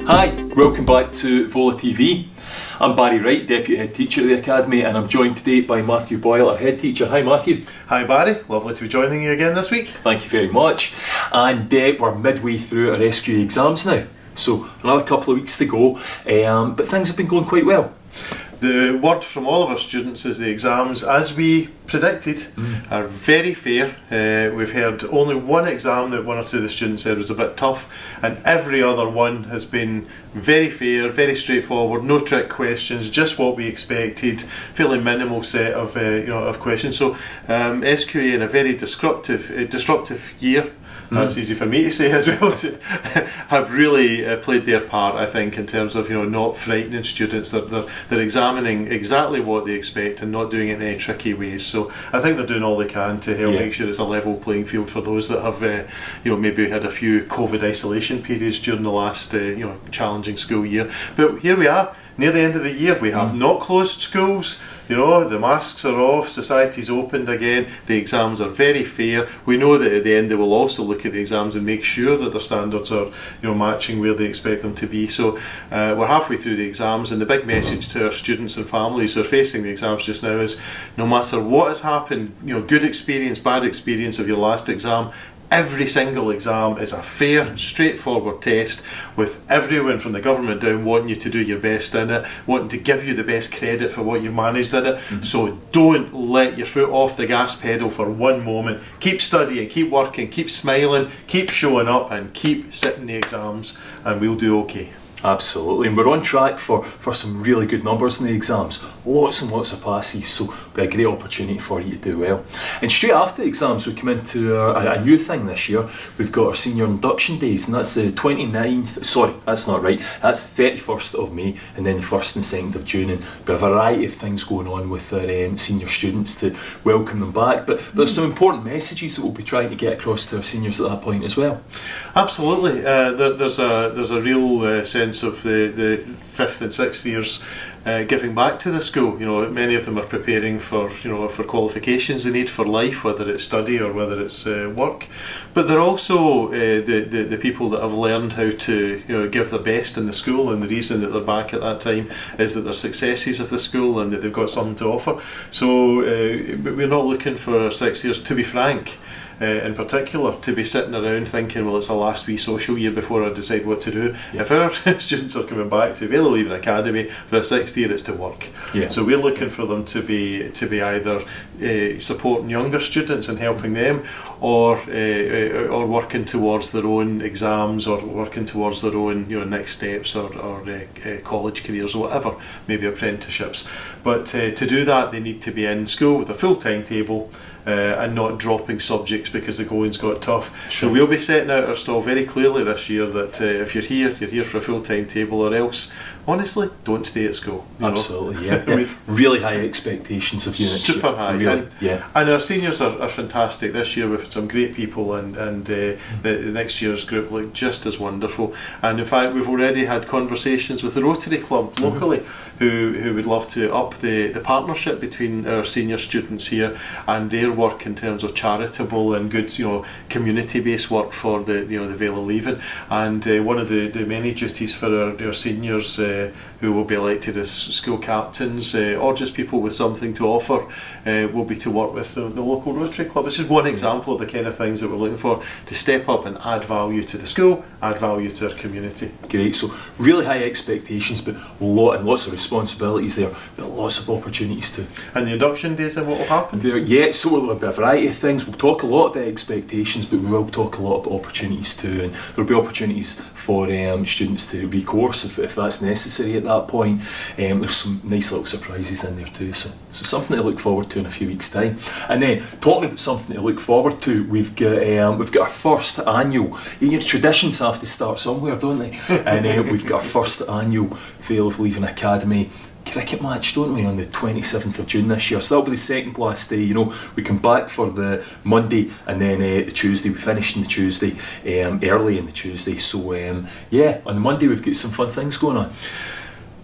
Hi, welcome back to Vola Tv. I'm Barry Wright, Deputy Head Teacher at the Academy, and I'm joined today by Matthew Boyle, our Head Teacher. Hi Matthew. Hi Barry, lovely to be joining you again this week. Thank you very much. And we're midway through our SQA exams now, so another couple of weeks to go, but things have been going quite well. The word from all of our students is the exams, as we predicted, are very fair. We've heard only one exam that one or two of the students said was a bit tough, and every other one has been very fair, very straightforward, no trick questions, just what we expected, fairly minimal set of of questions. So SQA in a very disruptive year. That's easy for me to say as well. Have really played their part, I think, in terms of not frightening students. They're examining exactly what they expect and not doing it in any tricky ways. So I think they're doing all they can to help make sure it's a level playing field for those that have maybe had a few COVID isolation periods during the last challenging school year. But here we are, near the end of the year. We have not closed schools. The masks are off, society's opened again, the exams are very fair. We know that at the end they will also look at the exams and make sure that the standards are matching where they expect them to be. So we're halfway through the exams, and the big message to our students and families who are facing the exams just now is, no matter what has happened, good experience, bad experience of your last exam, every single exam is a fair, straightforward test with everyone from the government down wanting you to do your best in it, wanting to give you the best credit for what you've managed in it. So don't let your foot off the gas pedal for one moment. Keep studying, keep working, keep smiling, keep showing up, and keep sitting the exams, and we'll do okay. Absolutely, and we're on track for some really good numbers in the exams. Lots and lots of passes, so it'll be a great opportunity for you to do well. And straight after the exams, we come into a new thing this year. We've got our senior induction days, and that's the 29th, sorry, that's not right, that's the 31st of May, and then the 1st and 2nd of June, and we've got a variety of things going on with our senior students to welcome them back. But there's some important messages that we'll be trying to get across to our seniors at that point as well. Absolutely, there's a real sense of the 5th and 6th years giving back to the school. Many of them are preparing for qualifications they need for life, whether it's study or whether it's work. But they're also the people that have learned how to give their best in the school, and the reason that they're back at that time is that they're successes of the school and that they've got something to offer. So we're not looking for our 6th years, to be frank, in particular, to be sitting around thinking, well, it's a last wee social year before I decide what to do. If our students are coming back to Vola Tv Academy for a 6th year, it's to work. So we're looking for them to be either supporting younger students and helping them, or working towards their own exams, or working towards their own next steps, or college careers, or whatever, maybe apprenticeships. But to do that, they need to be in school with a full timetable, and not dropping subjects because the going's got tough. So we'll be setting out our stall very clearly this year that if you're here for a full timetable, or else, honestly, don't stay at school. Absolutely, yeah. Really high expectations of you next year. Super high. Really, And our seniors are fantastic this year. We've had some great people, and the next year's group look just as wonderful. And in fact, we've already had conversations with the Rotary Club locally, who would love to up the partnership between our senior students here and their work in terms of charitable and good community-based work for the Vola Leaving. And one of the many duties for our seniors who will be elected as school captains, or just people with something to offer, will be to work with the local Rotary Club. This is one example of the kind of things that we're looking for, to step up and add value to the school, add value to our community. Great, so really high expectations, but lots of responsibilities there, but lots of opportunities too. And the induction days, and what will happen? So there'll be a variety of things. We'll talk a lot about expectations, but we will talk a lot about opportunities too, and there'll be opportunities for students to recourse if that's necessary at that point. There's some nice little surprises in there too, so something to look forward to in a few weeks' time. And then, talking about something to look forward to, we've got our first annual. Traditions have to start somewhere, don't they? And we've got our first annual Vola Leaving Academy cricket match, don't we, on the 27th of June this year. So that'll be the second last day. We come back for the Monday, and then the Tuesday, we finish on the Tuesday, early in the Tuesday. So on the Monday we've got some fun things going on.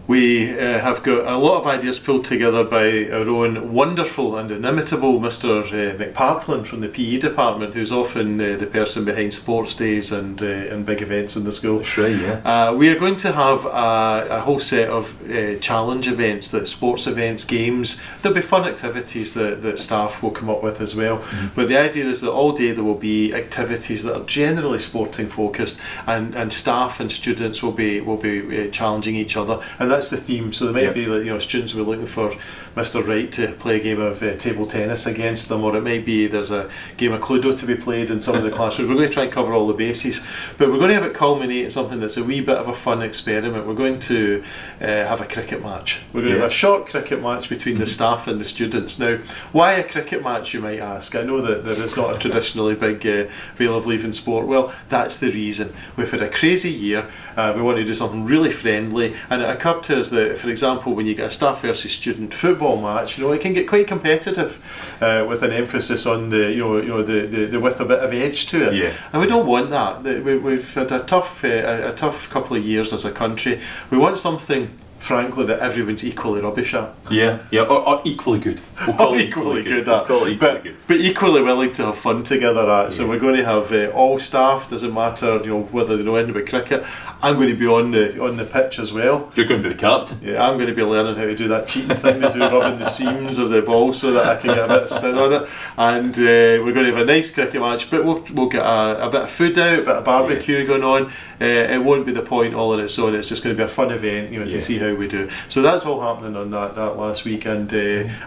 We have got a lot of ideas pulled together by our own wonderful and inimitable Mr. McPartlin from the PE department, who's often the person behind sports days and big events in the school. That's right, yeah. We are going to have a whole set of challenge events, that sports events, games. There'll be fun activities that staff will come up with as well. But the idea is that all day there will be activities that are generally sporting focused, and staff and students will be challenging each other, and that's the theme. So there might be that students will be looking for Mr. Wright to play a game of table tennis against them, or it might be there's a game of Cluedo to be played in some of the classrooms. We're going to try and cover all the bases, but we're going to have it culminate in something that's a wee bit of a fun experiment. We're going to have a cricket match. We're going to have a short cricket match between the staff and the students. Now, why a cricket match, you might ask? I know that it's not a traditionally big veil of leaving sport. Well, that's the reason. We've had a crazy year. We want to do something really friendly, and it occurred to us that, for example, when you get a staff versus student football match, it can get quite competitive with an emphasis on the with a bit of edge to it. Yeah. And we don't want that. We've had a tough couple of years as a country. We want something, frankly, that everyone's equally rubbish at. Or equally good. We'll call it equally good at. But equally willing to have fun together at. So we're going to have all staff, doesn't matter whether they know anything about cricket. I'm going to be on the pitch as well. You're going to be the captain. Yeah, I'm going to be learning how to do that cheating thing they do, rubbing the seams of the ball so that I can get a bit of spin on it. And we're going to have a nice cricket match, but we'll get a bit of food out, a bit of barbecue going on. It won't be the point all on its own. It's just going to be a fun event, to see how we do. So that's all happening on that last week, and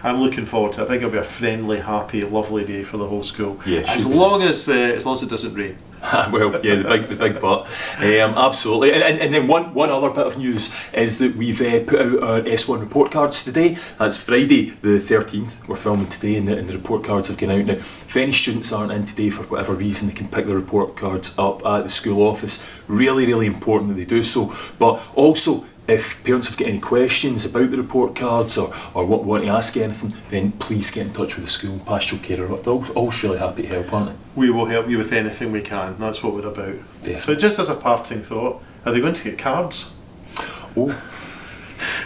I'm looking forward to it. I think it'll be a friendly, happy, lovely day for the whole school. Yeah, as long as it doesn't rain. Well, yeah, the big but. Absolutely. And then one other bit of news is that we've put out our S1 report cards today. That's Friday the 13th. We're filming today, and the report cards have gone out. Now, if any students aren't in today for whatever reason, they can pick the report cards up at the school office. Really, really important that they do so. But also, if parents have got any questions about the report cards or want to ask anything, then please get in touch with the school. Pastoral care are always really happy to help, aren't they? We will help you with anything we can. That's what we're about. Definitely. But just as a parting thought, are they going to get cards? Oh.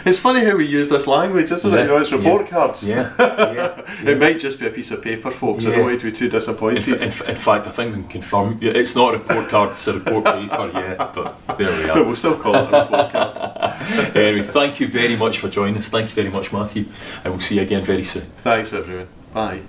It's funny how we use this language, isn't it? It's report cards. Yeah. It might just be a piece of paper, folks. I don't want you to be too disappointed. In fact, I think we can confirm it's not a report card, it's a report paper, but there we are. But we'll still call it a report card. Anyway, thank you very much for joining us. Thank you very much, Matthew. And we'll see you again very soon. Thanks, everyone. Bye.